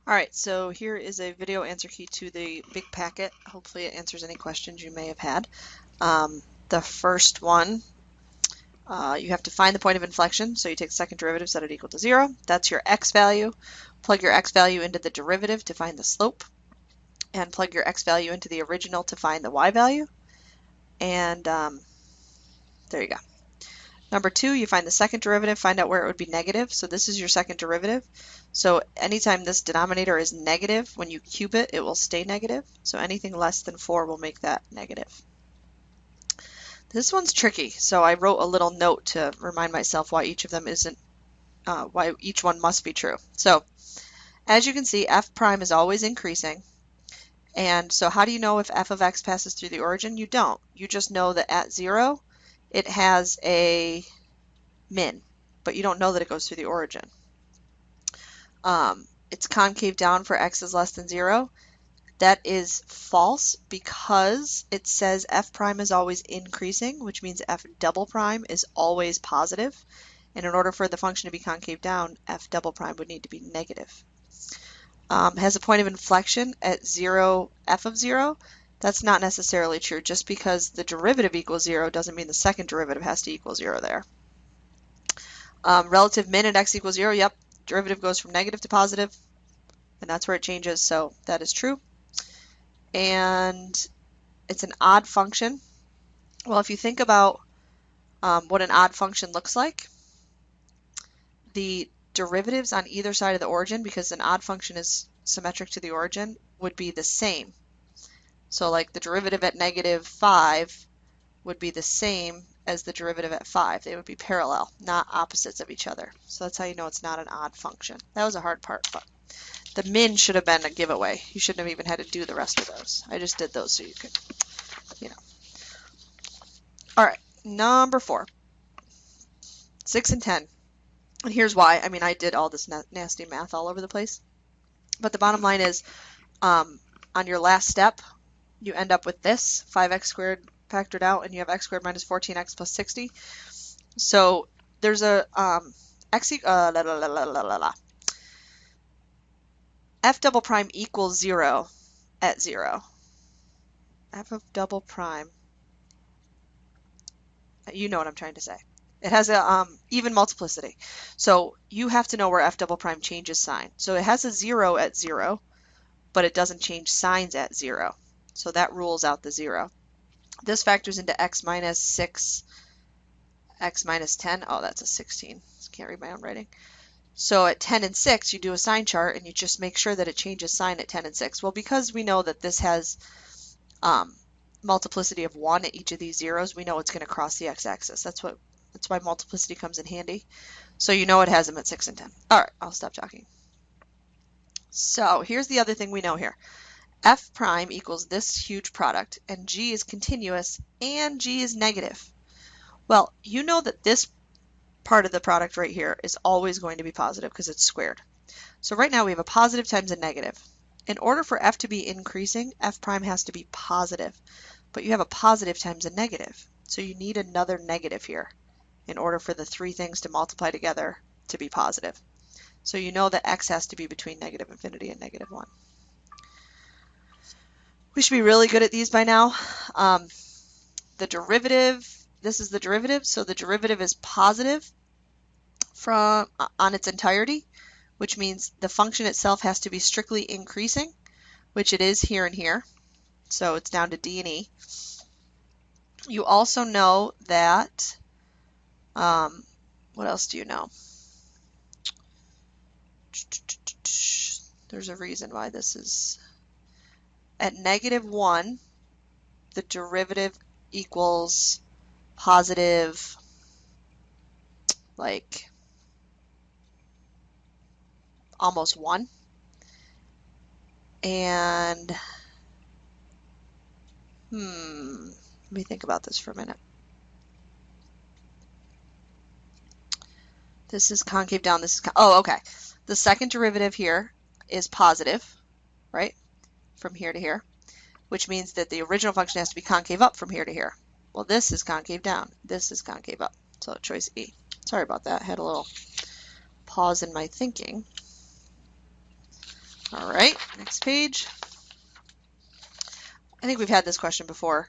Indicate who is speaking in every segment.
Speaker 1: All right, so here is a video answer key to the big packet. Hopefully it answers any questions you may have had. The first one, you have to find the point of inflection, so you take the second derivative, set it equal to 0. That's your x value. Plug your x value into the derivative to find the slope, and plug your x value into the original to find the y value. And there you go. Number 2, you find the second derivative, find out where it would be negative. So this is your second derivative. So anytime this denominator is negative, when you cube it, it will stay negative. So anything less than 4 will make that negative. This one's tricky, so I wrote a little note to remind myself why each of them isn't, why each one must be true. So as you can see, f prime is always increasing. And so how do you know if f of x passes through the origin? You don't. You just know that at 0, it has a min, but you don't know that it goes through the origin. It's concave down for x is less than 0. That is false because it says f prime is always increasing, which means f double prime is always positive. And in order for the function to be concave down, f double prime would need to be negative. Has a point of inflection at 0, f of 0. That's not necessarily true. Just because the derivative equals 0 doesn't mean the second derivative has to equal 0 there. Relative min at x equals 0, yep, derivative goes from negative to positive, and that's where it changes, so that is true. And it's an odd function. Well, if you think about what an odd function looks like, the derivatives on either side of the origin, because an odd function is symmetric to the origin, would be the same. So like the derivative at -5 would be the same as the derivative at 5. They would be parallel, not opposites of each other. So that's how you know it's not an odd function. That was a hard part, but the min should have been a giveaway. You shouldn't have even had to do the rest of those. I just did those so you could, you know. All right, number 4, 6 and 10. And here's why. I mean, I did all this nasty math all over the place. But the bottom line is, on your last step, you end up with this, 5x squared factored out, and you have x squared minus 14x plus 60. So there's a f double prime equals 0 at 0. F of double prime, you know what I'm trying to say. It has a even multiplicity. So you have to know where f double prime changes sign. So it has a 0 at 0, but it doesn't change signs at 0. So that rules out the 0. This factors into x minus 6, x minus 10. Oh, that's a 16. Can't read my own writing. So at 10 and 6, you do a sign chart and you just make sure that it changes sign at 10 and 6. Well, because we know that this has multiplicity of 1 at each of these zeros, we know it's going to cross the x-axis. That's why multiplicity comes in handy. So you know it has them at 6 and 10. All right, I'll stop talking. So here's the other thing we know here. F prime equals this huge product, and G is continuous, and G is negative. Well, you know that this part of the product right here is always going to be positive because it's squared. So right now we have a positive times a negative. In order for f to be increasing, f prime has to be positive. But you have a positive times a negative. So you need another negative here in order for the three things to multiply together to be positive. So you know that x has to be between negative infinity and negative 1. We should be really good at these by now. The derivative, this is the derivative, so the derivative is positive on its entirety, which means the function itself has to be strictly increasing, which it is here and here. So it's down to d and e. You also know that, what else do you know? There's a reason why this is. At -1, the derivative equals positive, like almost 1. And, let me think about this for a minute. This is concave down, this is, oh, okay. The second derivative here is positive, right? From here to here, which means that the original function has to be concave up from here to here. Well, this is concave down. This is concave up. So choice E. Sorry about that. I had a little pause in my thinking. All right, next page. I think we've had this question before.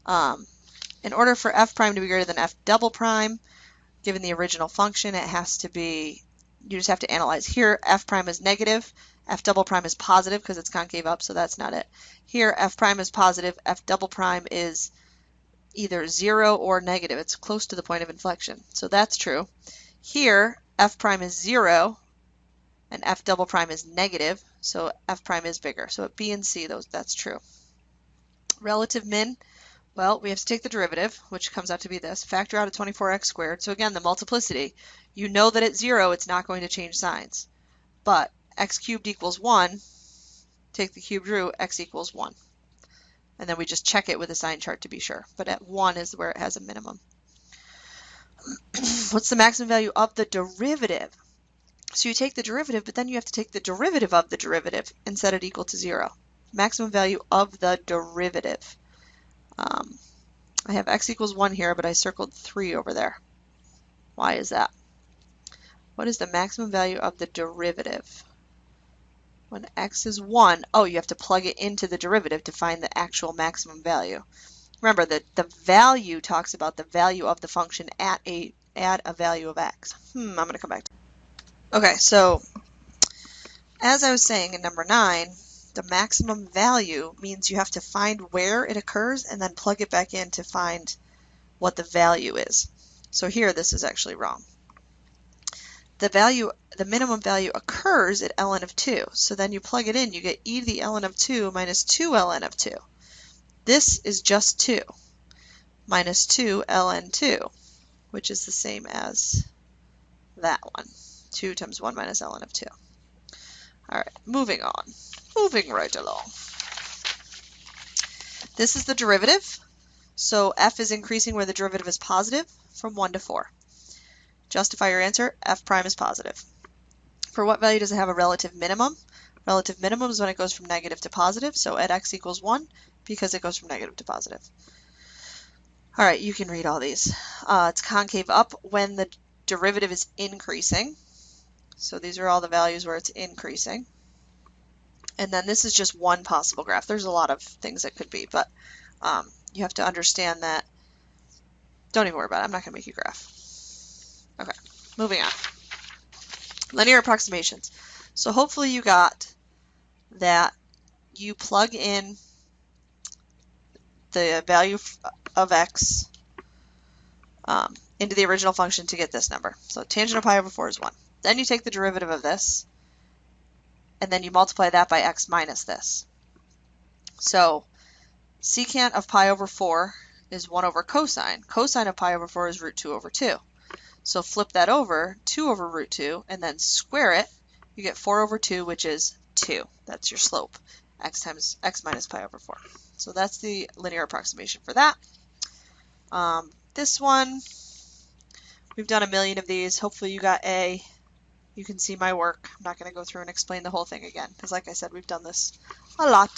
Speaker 1: In order for f prime to be greater than f double prime, given the original function, it has to be, you just have to analyze. Here, f prime is negative, f double prime is positive because it's concave up, so that's not it. Here, f prime is positive, f double prime is either 0 or negative. It's close to the point of inflection, so that's true. Here, f prime is 0, and f double prime is negative, so f prime is bigger. So at B and C, that's true. Relative min, well, we have to take the derivative, which comes out to be this. Factor out of 24x squared. So again, the multiplicity. You know that at 0, it's not going to change signs. But x cubed equals 1. Take the cubed root, x equals 1. And then we just check it with a sign chart to be sure. But at 1 is where it has a minimum. What's the maximum value of the derivative? So you take the derivative, but then you have to take the derivative of the derivative and set it equal to 0. Maximum value of the derivative. I have x equals 1 here, but I circled 3 over there. Why is that? What is the maximum value of the derivative? When x is 1, oh, you have to plug it into the derivative to find the actual maximum value. Remember that the value talks about the value of the function at a value of x. I'm going to come back to that. Okay, so as I was saying in number 9, the maximum value means you have to find where it occurs and then plug it back in to find what the value is. So here this is actually wrong. The minimum value occurs at ln of 2. So then you plug it in, you get e to the ln of 2 minus 2 ln of 2. This is just 2 minus 2 ln 2, which is the same as that one. 2 times 1 minus ln of 2. All right, moving on. Moving right along. This is the derivative. So f is increasing where the derivative is positive from 1 to 4. Justify your answer. F prime is positive. For what value does it have a relative minimum? Relative minimum is when it goes from negative to positive. So at x equals 1, because it goes from negative to positive. All right, you can read all these. It's concave up when the derivative is increasing. So these are all the values where it's increasing. And then this is just one possible graph. There's a lot of things it could be, but you have to understand that. Don't even worry about it. I'm not going to make you graph. Okay, moving on. Linear approximations. So hopefully you got that you plug in the value of x into the original function to get this number. So tangent of pi over 4 is 1. Then you take the derivative of this, and then you multiply that by x minus this. So secant of pi over 4 is 1 over cosine. Cosine of pi over 4 is root 2 over 2. So flip that over, 2 over root 2, and then square it. You get 4 over 2, which is 2. That's your slope, x times x minus pi over 4. So that's the linear approximation for that. This one, we've done a million of these. Hopefully you got A. You can see my work. I'm not going to go through and explain the whole thing again, because like I said, we've done this a lot.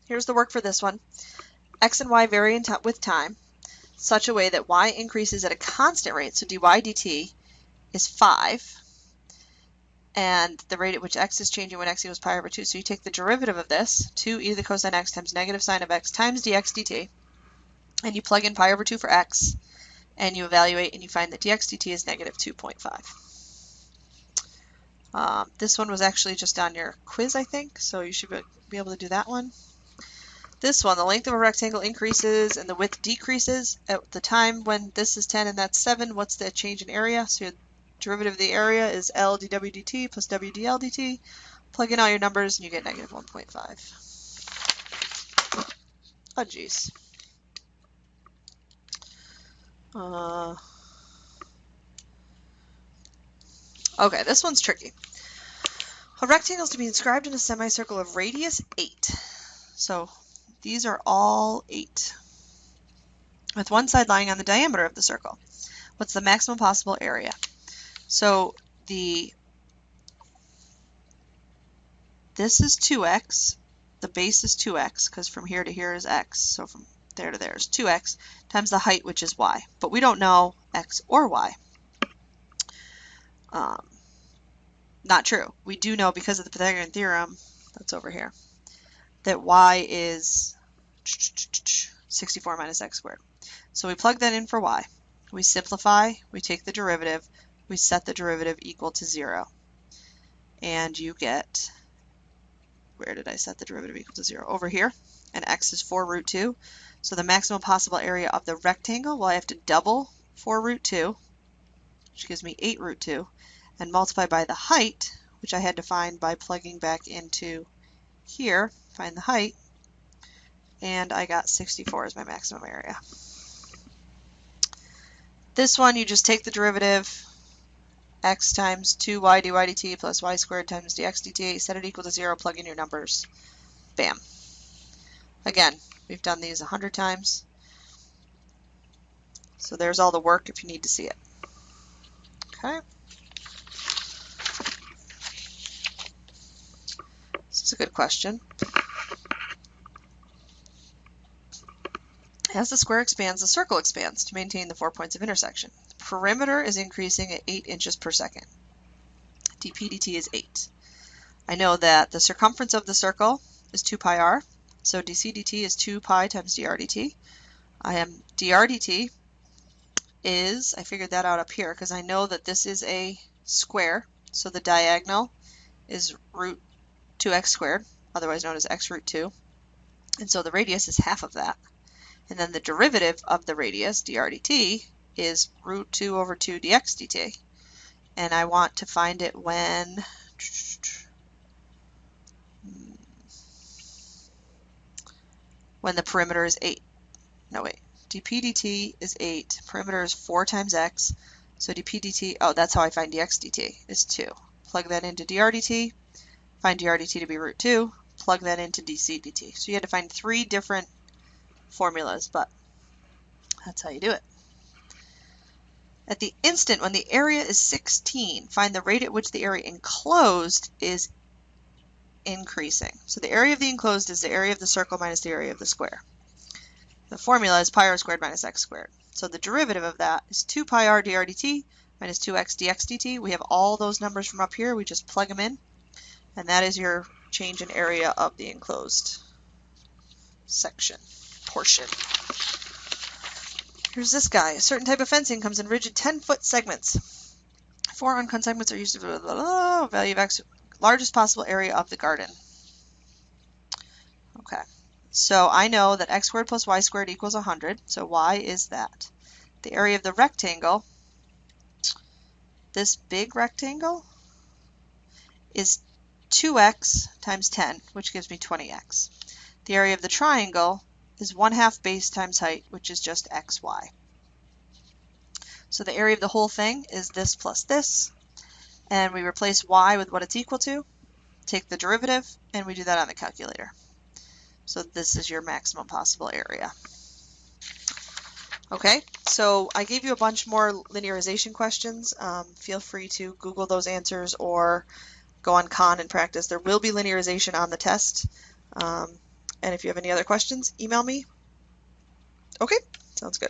Speaker 1: Here's the work for this one. X and y vary with time, such a way that y increases at a constant rate. So dy dt is 5, and the rate at which x is changing when x equals pi over 2. So you take the derivative of this, 2 e to the cosine x times negative sine of x times dx dt, and you plug in pi over 2 for x, and you evaluate, and you find that dx dt is negative 2.5. This one was actually just on your quiz, I think, so you should be able to do that one. This one, the length of a rectangle increases and the width decreases. At the time when this is 10 and that's 7, what's the change in area? So your derivative of the area is L dw dt plus w dl dt. Plug in all your numbers and you get negative 1.5. Oh, geez. Okay, this one's tricky. A rectangle is to be inscribed in a semicircle of radius 8. So these are all 8, with one side lying on the diameter of the circle. What's the maximum possible area? So this is 2x, the base is 2x, because from here to here is x, so from there to there is 2x, times the height, which is y. But we don't know x or y. not true. We do know because of the Pythagorean theorem, that's over here, that y is 64 minus x squared. So we plug that in for y. We simplify, we take the derivative, we set the derivative equal to 0. And you get, where did I set the derivative equal to 0? Over here. And x is 4 root 2. So the maximum possible area of the rectangle, well, I have to double 4 root 2, which gives me 8 root 2, and multiply by the height, which I had to find by plugging back into here, find the height, and I got 64 as my maximum area. This one, you just take the derivative, x times 2y dy dt plus y squared times dx dt, set it equal to 0, plug in your numbers. Bam. Again, we've done these 100 times. So there's all the work if you need to see it. Okay. This is a good question. As the square expands, the circle expands to maintain the 4 points of intersection. The perimeter is increasing at 8 inches per second. dp dt is 8. I know that the circumference of the circle is 2 pi r, so dc dt is 2 pi times dr dt. dr dt is, I figured that out up here because I know that this is a square, so the diagonal is root 2x squared, otherwise known as x root 2, and so the radius is half of that. And then the derivative of the radius, dr dt, is root 2 over 2 dx dt. And I want to find it when the perimeter is 8. No, wait. dp dt is 8. Perimeter is 4 times x. So dp dt, oh, that's how I find dx dt, is 2. Plug that into dr dt. Find dr dt to be root 2. Plug that into dc dt. So you had to find 3 different formulas, but that's how you do it. At the instant when the area is 16, find the rate at which the area enclosed is increasing. So the area of the enclosed is the area of the circle minus the area of the square. The formula is pi r squared minus x squared. So the derivative of that is 2 pi r dr dt minus 2x dx dt. We have all those numbers from up here. We just plug them in, and that is your change in area of the enclosed section. Portion. Here's this guy. A certain type of fencing comes in rigid 10-foot segments. 4 uncut segments are used to value of x, largest possible area of the garden. Okay, so I know that x squared plus y squared equals 100, so y is that. The area of the rectangle, this big rectangle, is 2x times 10, which gives me 20x. The area of the triangle is 1/2 base times height, which is just xy. So the area of the whole thing is this plus this, and we replace y with what it's equal to, take the derivative, and we do that on the calculator. So this is your maximum possible area. Okay, so I gave you a bunch more linearization questions. Feel free to Google those answers or go on Khan and practice. There will be linearization on the test. And if you have any other questions, email me. Okay, sounds good.